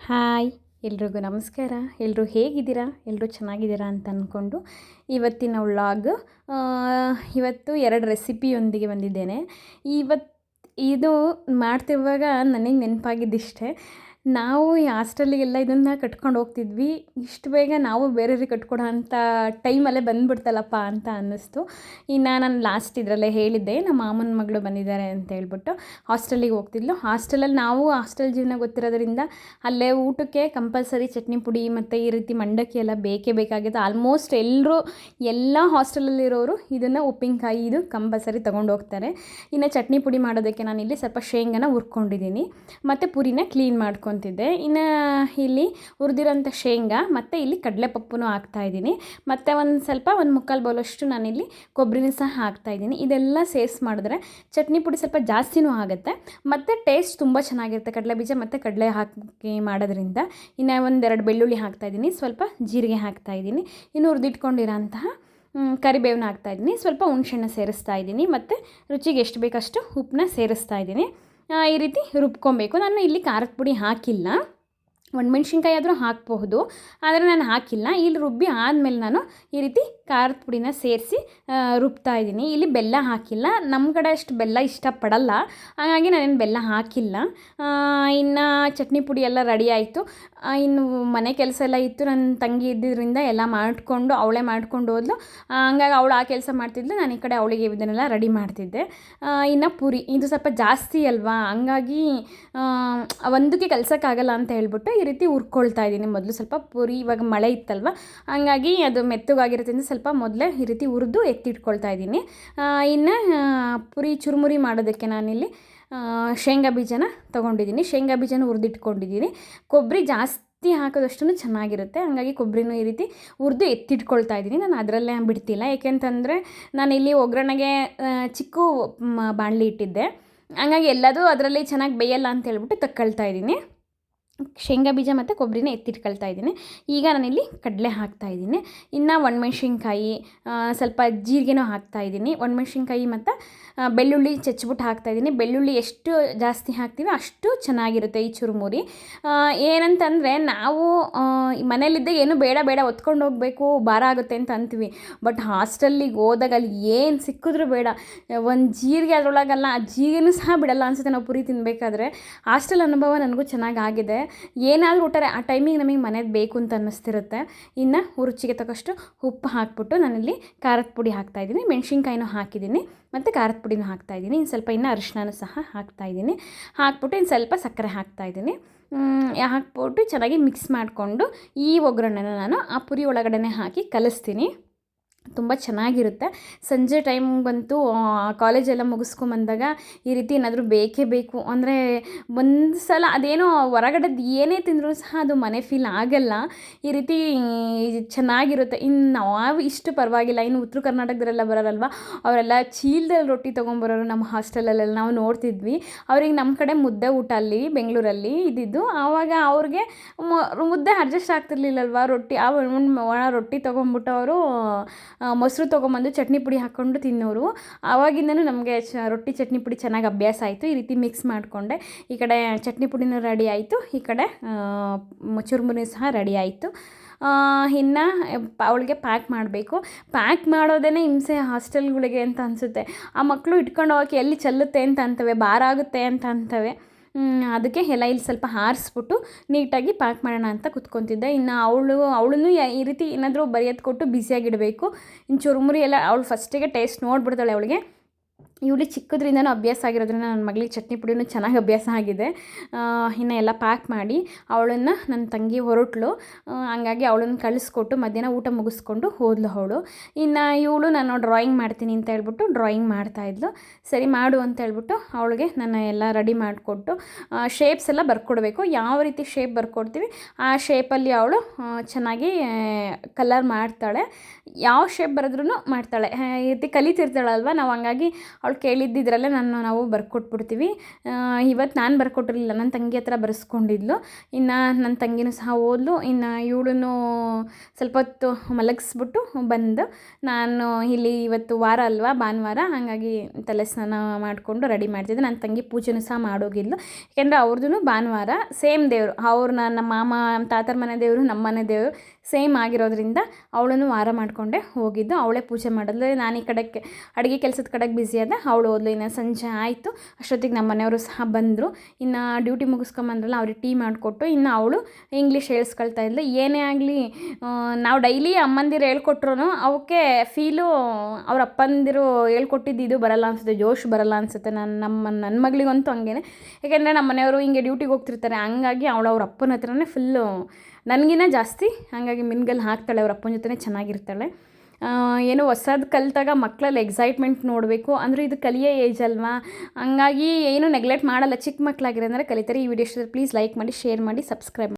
Hi ಎಲ್ರಿಗೂ ನಮಸ್ಕಾರ. ಎಲ್ಲರೂ ಹೇಗಿದ್ದೀರಾ? ಎಲ್ಲರೂ ಚೆನ್ನಾಗಿದ್ದೀರಾ ಅಂತ ಅಂದ್ಕೊಂಡು ಇವತ್ತಿನ ವ್ಲಾಗ್ ಇವತ್ತು 2 ರೆಸಿಪಿಯೊಂದಿಗೆ ಬಂದಿದ್ದೇನೆ. ಇದು ಮಾಡ್ತಿರುವಾಗ ನನಗೆ ನೆನಪಾಗಿದ್ದಿಷ್ಟೇ, ನಾವು ಈ ಹಾಸ್ಟೆಲಿಗೆಲ್ಲ ಇದನ್ನು ಕಟ್ಕೊಂಡು ಹೋಗ್ತಿದ್ವಿ. ಇಷ್ಟು ಬೇಗ ನಾವು ಬೇರೆಯವ್ರಿಗೆ ಕಟ್ಕೊಡೋ ಅಂಥ ಟೈಮಲ್ಲೇ ಬಂದುಬಿಡ್ತಲ್ಲಪ್ಪ ಅಂತ ಅನ್ನಿಸ್ತು. ಇನ್ನು ನಾನು ಲಾಸ್ಟ್ ಇದರಲ್ಲೇ ಹೇಳಿದ್ದೆ, ನಮ್ಮ ಮಾಮನ ಮಗಳು ಬಂದಿದ್ದಾರೆ ಅಂತ ಹೇಳ್ಬಿಟ್ಟು ಹಾಸ್ಟೆಲಿಗೆ ಹೋಗ್ತಿದ್ಲು. ಹಾಸ್ಟೆಲಲ್ಲಿ ನಾವು ಹಾಸ್ಟೆಲ್ ಜೀವನ ಗೊತ್ತಿರೋದ್ರಿಂದ ಅಲ್ಲೇ ಊಟಕ್ಕೆ ಕಂಪಲ್ಸರಿ ಚಟ್ನಿ ಪುಡಿ ಮತ್ತು ಈ ರೀತಿ ಮಂಡಕ್ಕಿ ಎಲ್ಲ ಬೇಕೇ ಬೇಕಾಗಿತ್ತು. ಆಲ್ಮೋಸ್ಟ್ ಎಲ್ಲ ಹಾಸ್ಟೆಲಲ್ಲಿರೋರು ಇದನ್ನು ಉಪ್ಪಿನಕಾಯಿ ಇದು ಕಂಪಲ್ಸರಿ ತೊಗೊಂಡು ಹೋಗ್ತಾರೆ. ಇನ್ನು ಚಟ್ನಿ ಪುಡಿ ಮಾಡೋದಕ್ಕೆ ನಾನಿಲ್ಲಿ ಸ್ವಲ್ಪ ಶೇಂಗಾನ ಹುರ್ಕೊಂಡಿದ್ದೀನಿ ಮತ್ತು ಪುರಿನ ಕ್ಲೀನ್ ಮಾಡ್ಕೊತಿದ್ದೆ. ಇನ್ನು ಇಲ್ಲಿ ಹುರಿದಿರೋಂಥ ಶೇಂಗಾ ಮತ್ತು ಇಲ್ಲಿ ಕಡಲೆಪಪ್ಪು ಹಾಕ್ತಾಯಿದ್ದೀನಿ. ಮತ್ತು ಒಂದು ಮುಕ್ಕಾಲು ಬೌಲಷ್ಟು ನಾನಿಲ್ಲಿ ಕೊಬ್ಬರಿನ ಸಹ ಹಾಕ್ತಾಯಿದ್ದೀನಿ. ಇದೆಲ್ಲ ಸೇರಿಸಿ ಮಾಡಿದ್ರೆ ಚಟ್ನಿ ಪುಡಿ ಸ್ವಲ್ಪ ಜಾಸ್ತಿನೂ ಆಗುತ್ತೆ ಮತ್ತು ಟೇಸ್ಟ್ ತುಂಬ ಚೆನ್ನಾಗಿರುತ್ತೆ ಕಡಲೆ ಬೀಜ ಮತ್ತು ಕಡಲೆ ಹಾಕಿ ಮಾಡೋದ್ರಿಂದ. ಇನ್ನು 1-2 ಬೆಳ್ಳುಳ್ಳಿ ಹಾಕ್ತಾಯಿದ್ದೀನಿ, ಸ್ವಲ್ಪ ಜೀರಿಗೆ ಹಾಕ್ತಾಯಿದ್ದೀನಿ, ಇನ್ನು ಹುರಿದಿಟ್ಕೊಂಡಿರೋಂತಹ ಕರಿಬೇವನ್ನ ಹಾಕ್ತಾಯಿದ್ದೀನಿ, ಸ್ವಲ್ಪ ಹುಣಸೆಹಣ್ಣು ಸೇರಿಸ್ತಾ ಇದ್ದೀನಿ ಮತ್ತು ರುಚಿಗೆ ಎಷ್ಟು ಬೇಕಷ್ಟು ಉಪ್ಪನ್ನ ಸೇರಿಸ್ತಾ ಇದ್ದೀನಿ. ಈ ರೀತಿ ರುಬ್ಕೊಬೇಕು. ನಾನು ಇಲ್ಲಿ ಖಾರದ ಪುಡಿ ಹಾಕಿಲ್ಲ, ಒಣಮೆಣ್ಸಿನ್ಕಾಯಿ ಆದರೂ ಹಾಕಬಹುದು, ಆದರೆ ನಾನು ಹಾಕಿಲ್ಲ. ಇಲ್ಲಿ ರುಬ್ಬಿ ಆದಮೇಲೆ ನಾನು ಈ ರೀತಿ ಖಾರದ ಪುಡಿನ ಸೇರಿಸಿ ರುಬ್ತಾ ಇದ್ದೀನಿ. ಇಲ್ಲಿ ಬೆಲ್ಲ ಹಾಕಿಲ್ಲ, ನಮ್ಮ ಕಡೆ ಅಷ್ಟು ಬೆಲ್ಲ ಇಷ್ಟಪಡಲ್ಲ, ಹಾಗಾಗಿ ನಾನೇನು ಬೆಲ್ಲ ಹಾಕಿಲ್ಲ. ಇನ್ನು ಚಟ್ನಿ ಪುಡಿ ಎಲ್ಲ ರೆಡಿ ಆಯಿತು. ಇನ್ನು ಮನೆ ಕೆಲಸ ಎಲ್ಲ ಇತ್ತು, ನನ್ನ ತಂಗಿ ಇದ್ದಿದ್ದರಿಂದ ಎಲ್ಲ ಮಾಡಿಕೊಂಡು ಅವಳೇ ಮಾಡ್ಕೊಂಡು ಹೋದ್ಲು. ಹಂಗಾಗಿ ಅವಳು ಆ ಕೆಲಸ ಮಾಡ್ತಿದ್ಲು, ನಾನು ಈ ಕಡೆ ಅವಳಿಗೆ ಇದನ್ನೆಲ್ಲ ರೆಡಿ ಮಾಡ್ತಿದ್ದೆ. ಇನ್ನು ಪುರಿ ಇದು ಸ್ವಲ್ಪ ಜಾಸ್ತಿ ಅಲ್ವಾ, ಹಂಗಾಗಿ ಒಂದಕ್ಕೆ ಕಲ್ಸೋಕ್ಕಾಗಲ್ಲ ಅಂತ ಹೇಳ್ಬಿಟ್ಟು ಈ ರೀತಿ ಹುರ್ಕೊಳ್ತಾ ಇದ್ದೀನಿ. ಮೊದಲು ಸ್ವಲ್ಪ ಪುರಿ, ಇವಾಗ ಮಳೆ ಇತ್ತಲ್ವ ಹಂಗಾಗಿ ಅದು ಮೆತ್ತಗಾಗಿರೋದ್ರಿಂದ ಸ್ವಲ್ಪ ಮೊದಲೇ ಈ ರೀತಿ ಹುರಿದು ಎತ್ತಿಟ್ಕೊಳ್ತಾ ಇದ್ದೀನಿ. ಇನ್ನು ಪುರಿ ಚುರುಮುರಿ ಮಾಡೋದಕ್ಕೆ ನಾನಿಲ್ಲಿ ಶೇಂಗಾ ಬೀಜನ ತೊಗೊಂಡಿದ್ದೀನಿ, ಶೇಂಗಾ ಬೀಜನ ಹುರಿದಿಟ್ಕೊಂಡಿದ್ದೀನಿ. ಕೊಬ್ಬರಿ ಜಾಸ್ತಿ ಹಾಕೋದಷ್ಟು ಚೆನ್ನಾಗಿರುತ್ತೆ, ಹಾಗಾಗಿ ಕೊಬ್ಬರಿನೂ ಈ ರೀತಿ ಹುರಿದು ಎತ್ತಿಟ್ಕೊಳ್ತಾ ಇದ್ದೀನಿ. ನಾನು ಅದರಲ್ಲೇ ಬಿಡ್ತಿಲ್ಲ, ಏಕೆಂತಂದರೆ ನಾನಿಲ್ಲಿ ಒಗ್ಗರಣೆಗೆ ಚಿಕ್ಕ ಬಾಣಲಿ ಇಟ್ಟಿದ್ದೆ, ಹಂಗಾಗಿ ಎಲ್ಲದೂ ಅದರಲ್ಲಿ ಚೆನ್ನಾಗಿ ಬೇಯಲ್ಲ ಅಂತ ಹೇಳ್ಬಿಟ್ಟು ತಗೊಳ್ತಾ ಇದ್ದೀನಿ. ಶೇಂಗಾ ಬೀಜ ಮತ್ತು ಕೊಬ್ಬರಿನ ಎತ್ತಿಟ್ಕೊಳ್ತಾ ಇದ್ದೀನಿ. ಈಗ ನಾನಿಲ್ಲಿ ಕಡಲೆ ಹಾಕ್ತಾಯಿದ್ದೀನಿ. ಇನ್ನು ಒಣಮೆಣ್ಸಿನ್ಕಾಯಿ, ಸ್ವಲ್ಪ ಜೀರಿಗೆನೂ ಹಾಕ್ತಾಯಿದ್ದೀನಿ. ಒಣಮೆಣ್ಸಿನ್ಕಾಯಿ ಮತ್ತು ಬೆಳ್ಳುಳ್ಳಿ ಚಚ್ಚಿಬಿಟ್ಟು ಹಾಕ್ತಾಯಿದ್ದೀನಿ. ಬೆಳ್ಳುಳ್ಳಿ ಎಷ್ಟು ಜಾಸ್ತಿ ಹಾಕ್ತೀವಿ ಅಷ್ಟು ಚೆನ್ನಾಗಿರುತ್ತೆ ಈ ಚುರುಮುರಿ. ಏನಂತಂದರೆ ನಾವು ಮನೇಲಿದ್ದಾಗ ಏನು ಬೇಡ ಹೊತ್ಕೊಂಡು ಹೋಗಬೇಕು, ಭಾರ ಆಗುತ್ತೆ ಅಂತ ಅಂತೀವಿ. ಬಟ್ ಹಾಸ್ಟೆಲ್ಲಿಗೆ ಹೋದಾಗ ಅಲ್ಲಿ ಏನು ಸಿಕ್ಕಿದ್ರೂ ಬೇಡ, ಒಂದು ಜೀರಿಗೆ ಅದರೊಳಗಲ್ಲ, ಆ ಜೀರಿಗೆನೂ ಸಹ ಬಿಡಲ್ಲ ಅನಿಸುತ್ತೆ ನಾವು ಪುರಿ ತಿನ್ನಬೇಕಾದ್ರೆ. ಹಾಸ್ಟೆಲ್ ಅನುಭವ ನನಗೂ ಚೆನ್ನಾಗಾಗಿದೆ. ಏನಾದರೂ ಊಟ ಆ ಟೈಮಿಗೆ ನಮಗೆ ಮನೆದು ಬೇಕು ಅಂತ ಅನ್ನಿಸ್ತಿರುತ್ತೆ. ಇನ್ನು ರುಚಿಗೆ ತಕ್ಕಷ್ಟು ಉಪ್ಪು ಹಾಕ್ಬಿಟ್ಟು ನಾನಿಲ್ಲಿ ಖಾರದ ಪುಡಿ ಹಾಕ್ತಾಯಿದ್ದೀನಿ, ಮೆಣಸಿನ್ಕಾಯಿನೂ ಹಾಕಿದ್ದೀನಿ ಮತ್ತು ಖಾರದ ಪುಡಿನೂ ಹಾಕ್ತಾಯಿದ್ದೀನಿ. ಇನ್ನು ಸ್ವಲ್ಪ ಅರಿಶಿನನೂ ಸಹ ಹಾಕ್ತಾಯಿದ್ದೀನಿ. ಹಾಕ್ಬಿಟ್ಟು ಇನ್ನು ಸ್ವಲ್ಪ ಸಕ್ಕರೆ ಹಾಕ್ತಾಯಿದ್ದೀನಿ. ಹಾಕ್ಬಿಟ್ಟು ಚೆನ್ನಾಗಿ ಮಿಕ್ಸ್ ಮಾಡಿಕೊಂಡು ಈ ಒಗ್ಗರಣೆನ ನಾನು ಆ ಪುರಿ ಒಳಗಡೆ ಹಾಕಿ ಕಲಿಸ್ತೀನಿ. ತುಂಬ ಚೆನ್ನಾಗಿರುತ್ತೆ. ಸಂಜೆ ಟೈಮ್ಗಂತೂ ಕಾಲೇಜೆಲ್ಲ ಮುಗಿಸ್ಕೊಂಬಂದಾಗ ಈ ರೀತಿ ಏನಾದರೂ ಬೇಕೇ ಬೇಕು ಅಂದರೆ ಒಂದು ಸಲ ಅದೇನೋ ಹೊರಗಡೆದು ಏನೇ ತಿಂದರೂ ಸಹ ಅದು ಮನೆ ಫೀಲ್ ಆಗಲ್ಲ. ಈ ರೀತಿ ಚೆನ್ನಾಗಿರುತ್ತೆ. ಇನ್ನು ನಾವು ಇಷ್ಟು ಪರವಾಗಿಲ್ಲ, ಇನ್ನು ಉತ್ತರ ಕರ್ನಾಟಕದಲ್ಲೆಲ್ಲ ಬರೋರಲ್ವ, ಅವರೆಲ್ಲ ಚೀಲದಲ್ಲಿ ರೊಟ್ಟಿ ತೊಗೊಂಬರೋರು ನಮ್ಮ ಹಾಸ್ಟೆಲಲ್ಲೆಲ್ಲ ನಾವು ನೋಡ್ತಿದ್ವಿ. ಅವ್ರಿಗೆ ನಮ್ಮ ಕಡೆ ಮುದ್ದೆ ಊಟ ಅಲ್ಲಿ ಬೆಂಗಳೂರಲ್ಲಿ ಇದ್ದಿದ್ದು, ಆವಾಗ ಅವ್ರಿಗೆ ಮುದ್ದೆ ಅಡ್ಜಸ್ಟ್ ಆಗ್ತಿರ್ಲಿಲ್ಲಲ್ವ, ರೊಟ್ಟಿ ಒಣ ರೊಟ್ಟಿ ತೊಗೊಂಬಿಟ್ಟು ಅವರು ಮೊಸರು ತೊಗೊಂಬಂದು ಚಟ್ನಿ ಪುಡಿ ಹಾಕ್ಕೊಂಡು ತಿನ್ನೋರು. ಆವಾಗಿಂದನೂ ನಮಗೆ ರೊಟ್ಟಿ ಚಟ್ನಿ ಪುಡಿ ಚೆನ್ನಾಗಿ ಅಭ್ಯಾಸ ಆಯಿತು. ಈ ರೀತಿ ಮಿಕ್ಸ್ ಮಾಡಿಕೊಂಡೆ, ಈ ಕಡೆ ಚಟ್ನಿ ಪುಡಿನೂ ರೆಡಿ ಆಯಿತು, ಈ ಕಡೆ ಚುರುಮುರಿ ಸಹ ರೆಡಿ ಆಯಿತು. ಇನ್ನು ಅವಳಿಗೆ ಪ್ಯಾಕ್ ಮಾಡಬೇಕು. ಪ್ಯಾಕ್ ಮಾಡೋದೇ ಹಿಂಸೆ ಹಾಸ್ಟೆಲ್ಗಳಿಗೆ ಅಂತ ಅನಿಸುತ್ತೆ. ಆ ಮಕ್ಕಳು ಇಟ್ಕೊಂಡು ಹೋಗೋಕ್ಕೆ ಎಲ್ಲಿ ಚೆಲ್ಲುತ್ತೆ ಅಂತ ಅಂತವೆ, ಭಾರ ಆಗುತ್ತೆ ಅಂತ ಅಂತವೆ. ಅದಕ್ಕೆ ಎಲ್ಲ ಇಲ್ಲಿ ಸ್ವಲ್ಪ ಹಾರಿಸ್ಬಿಟ್ಟು ನೀಟಾಗಿ ಪ್ಯಾಕ್ ಮಾಡೋಣ ಅಂತ ಕುತ್ಕೊತಿದ್ದೆ. ಇನ್ನು ಅವಳನ್ನು ಈ ರೀತಿ ಏನಾದರೂ ಬರೆಯೋದು ಕೊಟ್ಟು ಬ್ಯುಸಿಯಾಗಿಡಬೇಕು. ಇನ್ನು ಚುರುಮುರಿ ಎಲ್ಲ ಅವಳು ಫಸ್ಟಿಗೆ ಟೇಸ್ಟ್ ನೋಡಿಬಿಡ್ತಾಳೆ. ಅವಳಿಗೆ ಇವಳಿಗೆ ಚಿಕ್ಕದ್ರಿಂದನೂ ಅಭ್ಯಾಸ ಆಗಿರೋದ್ರಿಂದ ನನ್ನ ಮಗಳಿಗೆ ಚಟ್ನಿ ಪುಡಿನೂ ಚೆನ್ನಾಗಿ ಅಭ್ಯಾಸ ಆಗಿದೆ. ಇನ್ನು ಎಲ್ಲ ಪ್ಯಾಕ್ ಮಾಡಿ ಅವಳನ್ನು ನನ್ನ ತಂಗಿ ಹೊರಟ್ಲು, ಹಂಗಾಗಿ ಅವಳನ್ನು ಕಳಿಸ್ಕೊಟ್ಟು ಮಧ್ಯಾಹ್ನ ಊಟ ಮುಗಿಸ್ಕೊಂಡು ಹೋದ್ಲು ಅವಳು. ಇನ್ನು ಇವಳು ನಾನು ಡ್ರಾಯಿಂಗ್ ಮಾಡ್ತೀನಿ ಅಂತ ಹೇಳ್ಬಿಟ್ಟು ಡ್ರಾಯಿಂಗ್ ಮಾಡ್ತಾಯಿದ್ಲು. ಸರಿ ಮಾಡು ಅಂತ ಹೇಳ್ಬಿಟ್ಟು ಅವಳಿಗೆ ನಾನು ಎಲ್ಲ ರೆಡಿ ಮಾಡಿಕೊಟ್ಟು ಶೇಪ್ಸ್ ಎಲ್ಲ ಬರ್ಕೊಡ್ಬೇಕು. ಯಾವ ರೀತಿ ಶೇಪ್ ಬರ್ಕೊಡ್ತೀವಿ ಆ ಶೇಪಲ್ಲಿ ಅವಳು ಚೆನ್ನಾಗಿ ಕಲರ್ ಮಾಡ್ತಾಳೆ. ಯಾವ ಶೇಪ್ ಬರೆದ್ರೂ ಮಾಡ್ತಾಳೆ, ಈ ರೀತಿ ಕಲಿತಿರ್ತಾಳಲ್ವ ನಾವು, ಹಂಗಾಗಿ ಅವಳು ಅವಳು ಕೇಳಿದ್ದಿದ್ರಲ್ಲೇ ನಾವು ಬರ್ಕೊಟ್ಬಿಡ್ತೀವಿ. ಇವತ್ತು ನಾನು ಬರ್ಕೊಟ್ಟಿರಲಿಲ್ಲ, ನನ್ನ ತಂಗಿ ಹತ್ರ ಬರೆಸ್ಕೊಂಡಿದ್ಲು. ಇನ್ನು ನನ್ನ ತಂಗಿನೂ ಸಹ ಓದ್ಲು. ಇನ್ನು ಇವಳನ್ನು ಸ್ವಲ್ಪ ಹೊತ್ತು ಮಲಗಿಸ್ಬಿಟ್ಟು ಬಂದು ನಾನು ಇಲ್ಲಿ ಇವತ್ತು ವಾರ ಅಲ್ವಾ, ಭಾನುವಾರ, ಹಾಗಾಗಿ ತಲೆ ಸ್ನಾನ ಮಾಡಿಕೊಂಡು ರೆಡಿ ಮಾಡ್ತಿದ್ದೆ. ನನ್ನ ತಂಗಿ ಪೂಜೆನೂ ಸಹ ಮಾಡೋಗಿದ್ಲು. ಯಾಕೆಂದರೆ ಅವ್ರದ್ದು ಭಾನುವಾರ ಸೇಮ್ ದೇವರು, ನಮ್ಮ ಮಾಮ ತಾತರ ಮನೆ ದೇವರು, ನಮ್ಮ ಮನೆ ದೇವರು ಸೇಮ್ ಆಗಿರೋದ್ರಿಂದ ಅವಳನ್ನು ವಾರ ಮಾಡಿಕೊಂಡೆ ಹೋಗಿದ್ದು. ಅವಳೇ ಪೂಜೆ ಮಾಡಿದ್ಲು. ನಾನು ಈ ಕಡೆಗೆ ಅಡುಗೆ ಕೆಲಸದ ಕಡೆಗೆ ಬ್ಯುಸಿ ಆದೆ, ಅವಳು ಹೋದ್ಲು. ಇನ್ನು ಸಂಜೆ ಆಯಿತು, ಅಷ್ಟೊತ್ತಿಗೆ ನಮ್ಮ ಮನೆಯವರು ಸಹ ಬಂದರು. ಇನ್ನು ಡ್ಯೂಟಿ ಮುಗಿಸ್ಕೊಂಬಂದ್ರಲ್ಲ, ಅವ್ರಿಗೆ ಟೀ ಮಾಡಿಕೊಟ್ಟು ಇನ್ನು ಅವಳು ಇಂಗ್ಲೀಷ್ ಹೇಳ್ಸ್ಕೊಳ್ತಾ ಇದ್ಲು. ಏನೇ ಆಗಲಿ ನಾವು ಡೈಲಿ ಅಮ್ಮಂದಿರು ಹೇಳ್ಕೊಟ್ರು ಅವಕ್ಕೆ ಫೀಲು ಅವ್ರ ಅಪ್ಪಂದಿರು ಹೇಳ್ಕೊಟ್ಟಿದ್ದು ಇದು ಬರಲ್ಲ ಅನಿಸುತ್ತೆ, ಜೋಶ್ ಬರಲ್ಲ ಅನಿಸುತ್ತೆ. ನನ್ನ ಮಗಳಿಗಂತೂ ಹಂಗೇನೆ. ಯಾಕೆಂದರೆ ನಮ್ಮ ಮನೆಯವರು ಹಿಂಗೆ ಡ್ಯೂಟಿಗೆ ಹೋಗ್ತಿರ್ತಾರೆ, ಹಂಗಾಗಿ ಅವಳು ಅವ್ರ ಅಪ್ಪನ ಹತ್ರನೇ ಫುಲ್ಲು ನನಗಿನ್ನ ಜಾಸ್ತಿ ಹಾಗಾಗಿ ಮಿನ್ಗಲ್ ಹಾಕ್ತಾಳೆ, ಅವ್ರ ಅಪ್ಪನ ಜೊತೆ ಚೆನ್ನಾಗಿರ್ತಾಳೆ. ಏನೋ ಹೊಸದು ಕಲಿತಾಗ ಮಕ್ಕಳಲ್ಲಿ ಎಕ್ಸೈಟ್ಮೆಂಟ್ ನೋಡಬೇಕು, ಅಂದರೆ ಇದು ಕಲಿಯೋ ಏಜ್ ಅಲ್ವಾ, ಹಂಗಾಗಿ ಏನು ನೆಗ್ಲೆಕ್ಟ್ ಮಾಡಲ್ಲ. ಚಿಕ್ಕ ಮಕ್ಕಳಾಗಿರೋದ್ರೆ ಕಲಿತಾರೆ. ಈ ವಿಡಿಯೋ ಇಷ್ಟ ಪ್ಲೀಸ್ ಲೈಕ್ ಮಾಡಿ, ಶೇರ್ ಮಾಡಿ, ಸಬ್ಸ್ಕ್ರೈಬ್ ಮಾಡಿ.